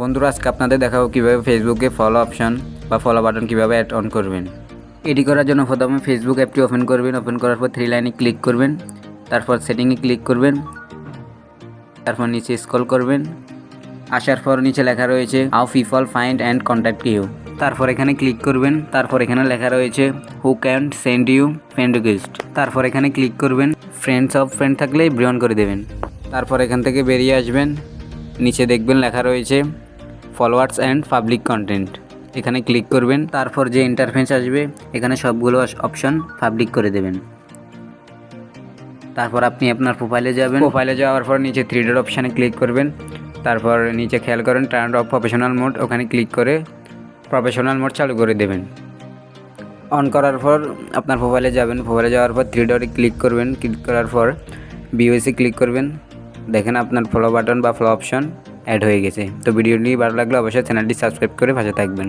বন্ধুরা, আজকে আপনাদের দেখাবো কীভাবে ফেসবুকে ফলো অপশন বা ফলো বাটন কীভাবে অ্যাড অন করবেন। এটি করার জন্য প্রথমে ফেসবুক অ্যাপটি ওপেন করবেন। ওপেন করার পর 3 লাইনে ক্লিক করবেন, তারপর সেটিংয়ে ক্লিক করবেন, তারপর নিচে স্ক্রল করবেন। আসার পর নিচে লেখা রয়েছে how people find and contact you. তারপর এখানে ক্লিক করবেন। তারপর এখানে লেখা রয়েছে who can send you friend request. তারপর এখানে ক্লিক করবেন। ফ্রেন্ড থাকলে ব্রিয়ন করে দেবেন। তারপর এখান থেকে বেরিয়ে আসবেন। নিচে দেখবেন লেখা রয়েছে ফলোয়ার্স অ্যান্ড পাবলিক কন্টেন্ট। এখানে ক্লিক করবেন। তারপর যে ইন্টারফেস আসবে এখানে সবগুলো অপশন পাবলিক করে দেবেন। তারপর আপনি আপনার প্রোফাইলে যাবেন। প্রোফাইলে যাওয়ার পর নিচে 3 ডট অপশানে ক্লিক করবেন। তারপর নিচে খেয়াল করেন টার্ন অফ প্রফেশনাল মোড, ওখানে ক্লিক করে প্রফেশনাল মোড চালু করে দেবেন। অন করার পর আপনার প্রোফাইলে যাবেন। প্রোফাইলে যাওয়ার পর 3 ডটে ক্লিক করবেন। ক্লিক করার পর বিওসি ক্লিক করবেন। দেখেন আপনার ফলো বাটন বা ফলো অপশন অ্যাড হয়ে গেছে। তো ভিডিওটি ভালো লাগলে অবশ্যই চ্যানেলটি সাবস্ক্রাইব করে পাশে থাকবেন।